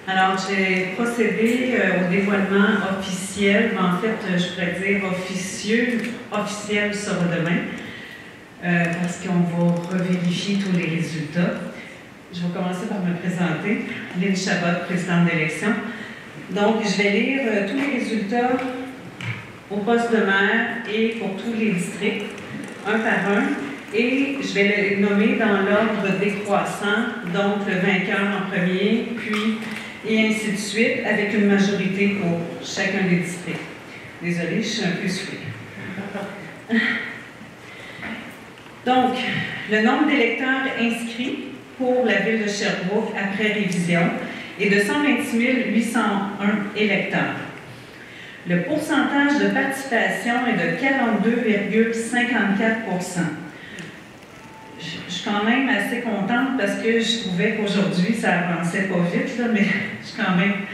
Alors, j'ai procédé au dévoilement officiel, mais en fait, je pourrais dire officiel sera demain, parce qu'on va revérifier tous les résultats. Je vais commencer par me présenter. Lynn Chabot, présidente d'élection. Donc, je vais lire tous les résultats au poste de maire et pour tous les districts, un par un, et je vais les nommer dans l'ordre décroissant, donc le vainqueur en premier, puis et ainsi de suite, avec une majorité pour chacun des districts. Désolée, je suis un peu soufflée. Donc, le nombre d'électeurs inscrits pour la ville de Sherbrooke après révision est de 126 801 électeurs. Le pourcentage de participation est de 42,54 %. Je suis quand même assez contente parce que je trouvais qu'aujourd'hui, ça avançait pas vite, là, mais je suis quand même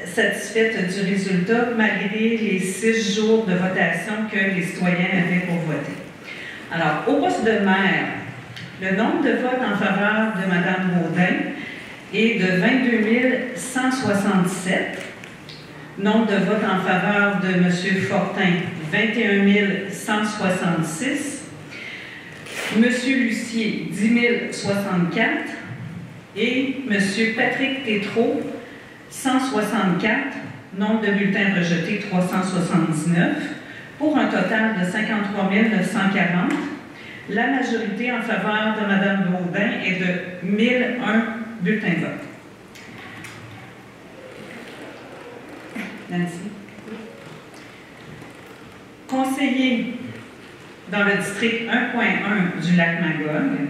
satisfaite du résultat, malgré les 6 jours de votation que les citoyens avaient pour voter. Alors, au poste de maire, le nombre de votes en faveur de Mme Baudin est de 22 167. Nombre de votes en faveur de M. Fortin, 21 166. M. Lucier, 10 064. Et M. Patrick Tétrault, 164. Nombre de bulletins rejetés, 379. Pour un total de 53 940. La majorité en faveur de Mme Baudin est de 1001 bulletins de vote. Nancy. Conseiller dans le district 1.1 du lac Magog.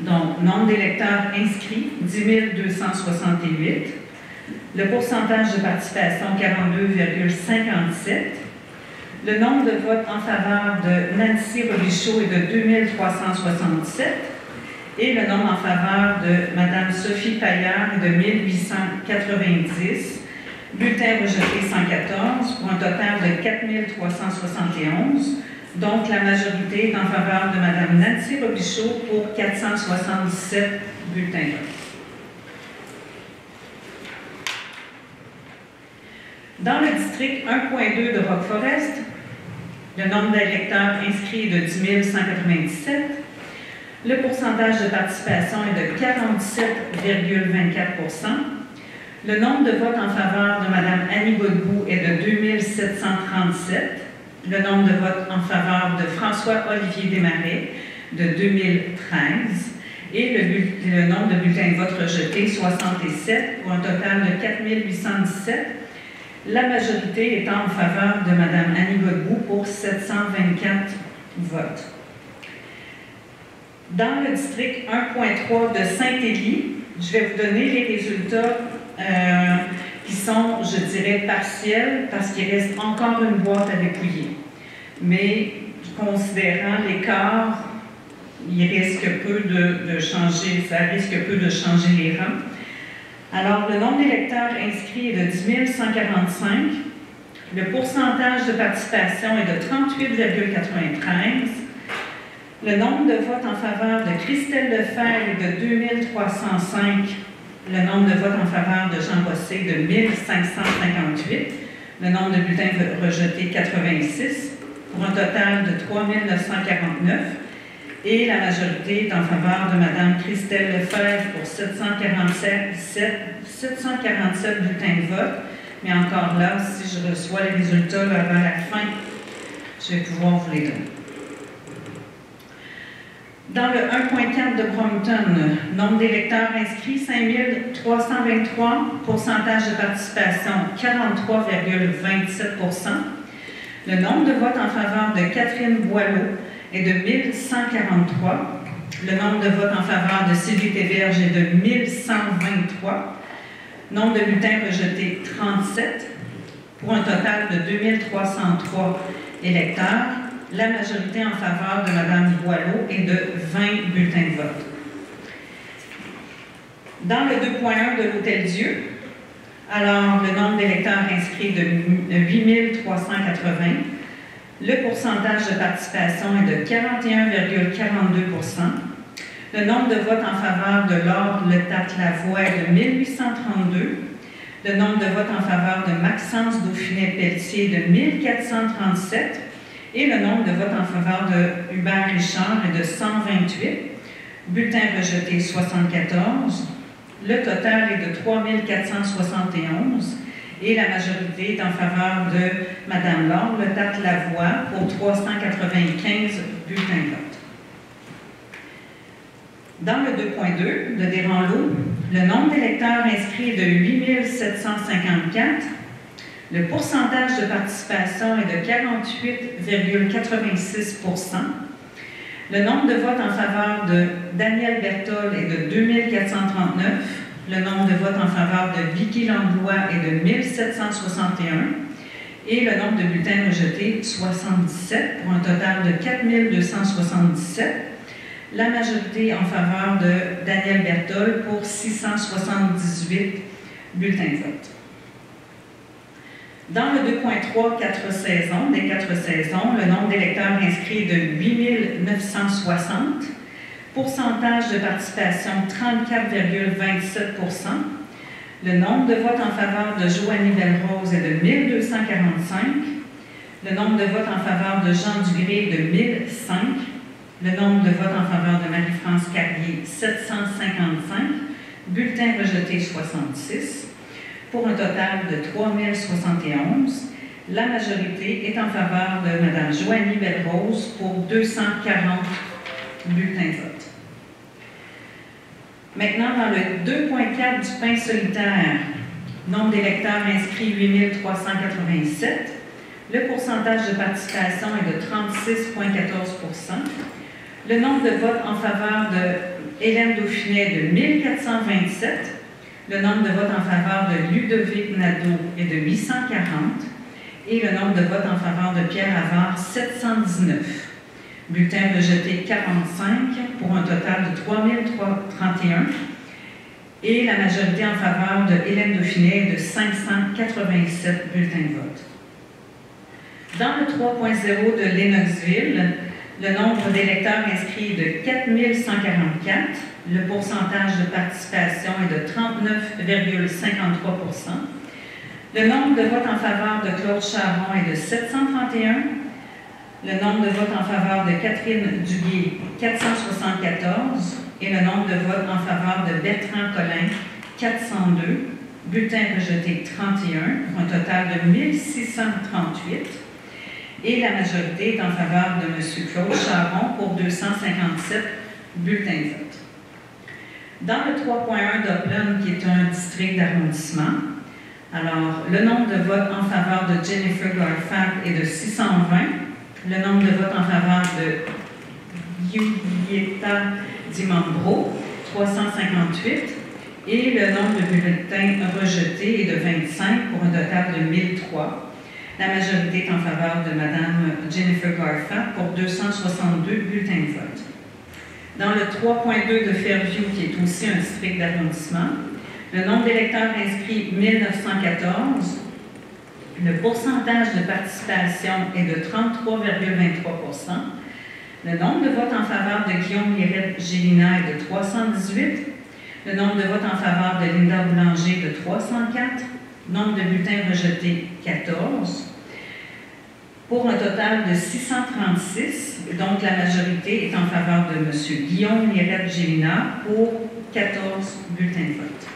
Donc, nombre d'électeurs inscrits, 10 268. Le pourcentage de participation, 42,57. Le nombre de votes en faveur de Nancy Robichaud est de 2367. Et le nombre en faveur de Mme Sophie Paillard est de 1890. Bulletins rejetés 114, pour un total de 4371. Donc, la majorité est en faveur de Mme Nancy Robichaud pour 477 bulletins. Dans le district 1.2 de Rock-Forest, le nombre d'électeurs inscrits est de 10 197. Le pourcentage de participation est de 47,24 %. Le nombre de votes en faveur de Mme Annie Godbout est de 2737. Le nombre de votes en faveur de François-Olivier Desmarais de 2013. Et le nombre de bulletins de vote rejetés, 67, pour un total de 4817. La majorité étant en faveur de Mme Annie Godbout pour 724 votes. Dans le district 1.3 de Saint-Élie, je vais vous donner les résultats qui sont, je dirais, partiels, parce qu'il reste encore une boîte à dépouiller. Mais, considérant l'écart, il risque peu de changer, ça risque peu de changer les rangs. Alors, le nombre d'électeurs inscrits est de 10 145. Le pourcentage de participation est de 38,93. Le nombre de votes en faveur de Christelle Lefebvre est de 2305. Le nombre de votes en faveur de Jean Bossé de 1558. Le nombre de bulletins rejetés, 86. Pour un total de 3949. Et la majorité est en faveur de Mme Christelle Lefebvre pour 747 bulletins de vote. Mais encore là, si je reçois les résultats avant la fin, je vais pouvoir vous les donner. Dans le 1.4 de Brompton, nombre d'électeurs inscrits, 5 323, pourcentage de participation, 43,27 %. Le nombre de votes en faveur de Catherine Boileau est de 1143. Le nombre de votes en faveur de Sylvie Théberge est de 1123. Nombre de bulletins rejetés, 37. Pour un total de 2303 électeurs. La majorité en faveur de Mme Boileau est de 20 bulletins de vote. Dans le 2.1 de l'Hôtel-Dieu, alors le nombre d'électeurs inscrits est de 8 380. Le pourcentage de participation est de 41,42 %. Le nombre de votes en faveur de Laure Letarte-Lavoie est de 1832. Le nombre de votes en faveur de Maxence Dauphinet-Pelletier est de 1437. Et le nombre de votes en faveur de Hubert Richard est de 128. Bulletins rejetés 74. Le total est de 3471. Et la majorité est en faveur de Mme Laure Letarte-Lavoie pour 395 bulletins de vote. Dans le 2.2 de Desranleau, le nombre d'électeurs inscrits est de 8754. Le pourcentage de participation est de 48,86 %. Le nombre de votes en faveur de Daniel Berthold est de 2439. Le nombre de votes en faveur de Vicky Langlois est de 1761. Et le nombre de bulletins rejetés, 77, pour un total de 4277. La majorité en faveur de Daniel Berthold pour 678 bulletins de vote. Dans le 2.3, des 4 saisons, le nombre d'électeurs inscrits est de 8960. Pourcentage de participation, 34,27 %. Le nombre de votes en faveur de Joanie Belle-Rose est de 1245. Le nombre de votes en faveur de Jean Dugré est de 1005. Le nombre de votes en faveur de Marie-France Carrier, 755. Bulletins rejetés, 66. Pour un total de 3071. La majorité est en faveur de Mme Joanie Belle-Rose pour 240 bulletins de vote. Maintenant, dans le 2.4 du pain solitaire, nombre d'électeurs inscrits 8387. Le pourcentage de participation est de 36,14 %. Le nombre de votes en faveur de Hélène Dauphinet est de 1427. Le nombre de votes en faveur de Ludovic Nadeau est de 840. Et le nombre de votes en faveur de Pierre Havard, 719. Bulletins rejetés, 45, pour un total de 3031. Et la majorité en faveur de Hélène Dauphinet est de 587 bulletins de vote. Dans le 3.0 de Lennoxville, le nombre d'électeurs inscrits est de 4144. Le pourcentage de participation est de 39,53 %. Le nombre de votes en faveur de Claude Charon est de 731. Le nombre de votes en faveur de Catherine Duguay, 474. Et le nombre de votes en faveur de Bertrand Collin, 402. Bulletins rejetés, 31, pour un total de 1638. Et la majorité est en faveur de M. Claude Charon pour 257 bulletins de vote. Dans le 3.1 d'Upland, qui est un district d'arrondissement, alors, le nombre de votes en faveur de Jennifer Garfat est de 620. Le nombre de votes en faveur de Giulietta Di Mambro, 358. Et le nombre de bulletins rejetés est de 25 pour un total de 1003. La majorité est en faveur de Mme Jennifer Garfat pour 262 bulletins de vote. Dans le 3.2 de Fairview, qui est aussi un district d'arrondissement, le nombre d'électeurs inscrits, 1914. Le pourcentage de participation est de 33,23 %. Le nombre de votes en faveur de Guillaume Lirette-Gélina est de 318. Le nombre de votes en faveur de Linda Boulanger de 304. Nombre de bulletins rejetés, 14. Pour un total de 636. Donc, la majorité est en faveur de M. Guillaume Lirette-Gélina pour 14 bulletins de vote.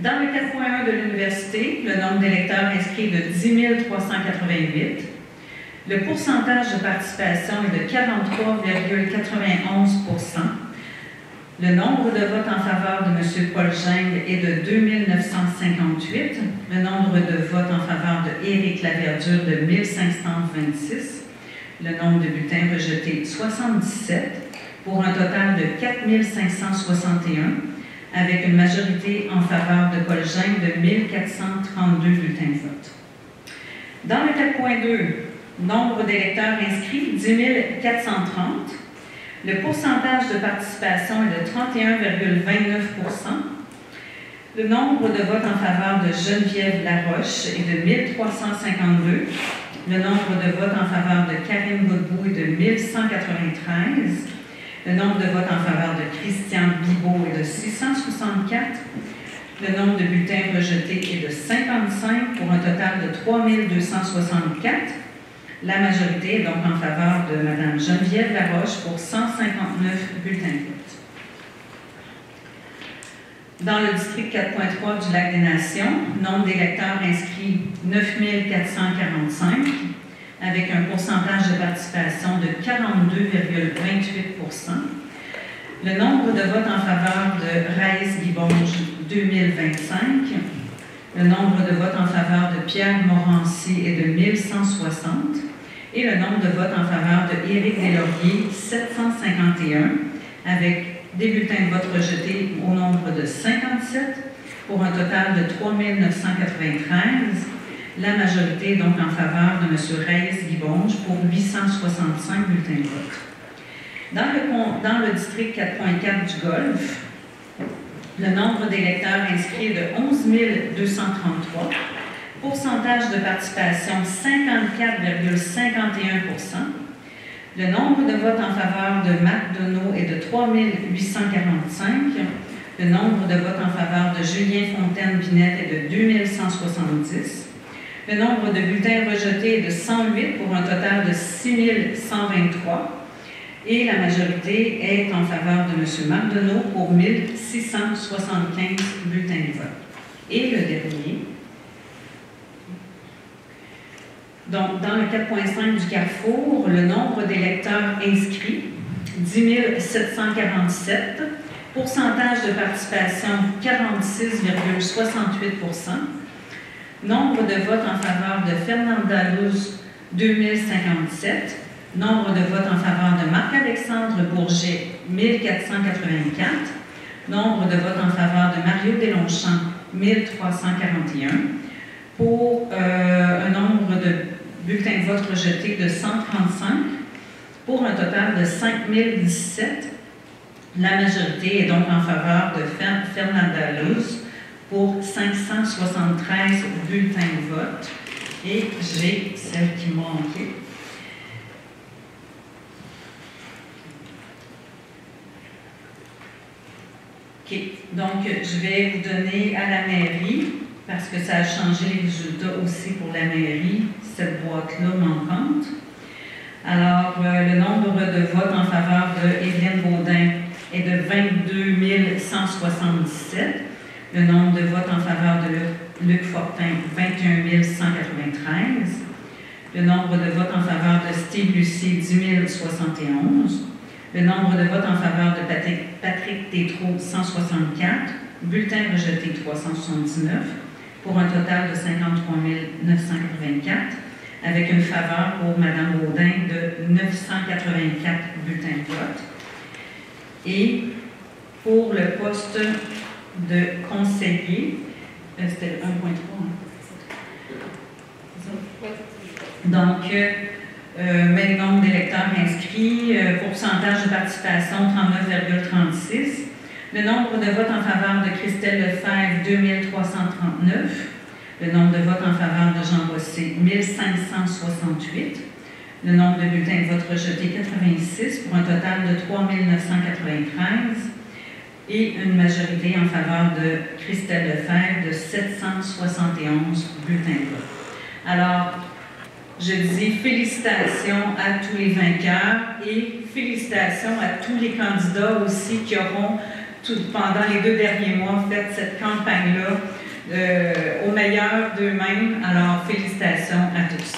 Dans le 4.1 de l'université, le nombre d'électeurs inscrits est de 10 388. Le pourcentage de participation est de 43,91 %. Le nombre de votes en faveur de M. Paul Gingres est de 2958. Le nombre de votes en faveur de Éric Laverdure de 1526. Le nombre de bulletins rejetés, 77, pour un total de 4561. Avec une majorité en faveur de Paul Gingres de 1432 bulletins de vote. Dans le 4.2, nombre d'électeurs inscrits, 10 430. Le pourcentage de participation est de 31,29 %. Le nombre de votes en faveur de Geneviève Laroche est de 1352. Le nombre de votes en faveur de Karine Godbout est de 1193. Le nombre de votes en faveur de Christian Bibeau est de 664. Le nombre de bulletins rejetés est de 55 pour un total de 3264. La majorité est donc en faveur de Mme Geneviève Laroche pour 159 bulletins de vote. Dans le district 4.3 du Lac-des-Nations, nombre d'électeurs inscrits 9445, avec un pourcentage de participation de 42,28 %. Le nombre de votes en faveur de Raïs Guibonge, 2025. Le nombre de votes en faveur de Pierre Morancy est de 1160. Et le nombre de votes en faveur de Éric Deslauriers, 751, avec des bulletins de vote rejetés au nombre de 57, pour un total de 3993. La majorité est donc en faveur de M. Raïs Guibonge pour 865 bulletins de vote. Dans le district 4.4 du Golfe, le nombre d'électeurs inscrits est de 11 233. Pourcentage de participation 54,51 %. Le nombre de votes en faveur de Marc Deneau est de 3 845. Le nombre de votes en faveur de Julien Fontaine-Binette est de 2170. Le nombre de bulletins rejetés est de 108 pour un total de 6123. Et la majorité est en faveur de M. Marc Deneau pour 1675 bulletins de vote. Et le dernier, donc dans le 4.5 du Carrefour, le nombre d'électeurs inscrits, 10 747, pourcentage de participation 46,68 %. Nombre de votes en faveur de Fernanda Luz, 2057. Nombre de votes en faveur de Marc-Alexandre Bourget, 1484. Nombre de votes en faveur de Mario Deslongchamps, 1341. Pour un nombre de bulletins de vote rejetés de 135, pour un total de 5017. La majorité est donc en faveur de Fernanda Luz pour 573 bulletins de vote. Et j'ai celle qui m'a manqué. OK. Donc, je vais vous donner à la mairie, parce que ça a changé les résultats aussi pour la mairie, cette boîte-là manquante. Alors, le nombre de votes en faveur de Évelyne Baudin est de 22 177. Le nombre de votes en faveur de Luc Fortin, 21 193. Le nombre de votes en faveur de Steve Lucie, 10 071. Le nombre de votes en faveur de Patrick Tétrault, 164. Bulletins rejetés, 379. Pour un total de 53 984, avec une faveur pour Mme Baudin de 984 bulletins de vote. Et pour le poste de conseiller, c'était 1.3. Donc, même nombre d'électeurs inscrits, pourcentage de participation 39,36. Le nombre de votes en faveur de Christelle Lefebvre, 2339. Le nombre de votes en faveur de Jean Bossé, 1568. Le nombre de bulletins de vote rejetés, 86, pour un total de 3993. Et une majorité en faveur de Christelle Lefebvre de 771 bulletins de vote. Alors, je dis félicitations à tous les vainqueurs et félicitations à tous les candidats aussi qui auront, pendant les 2 derniers mois, fait cette campagne-là au meilleur d'eux-mêmes. Alors, félicitations à tous.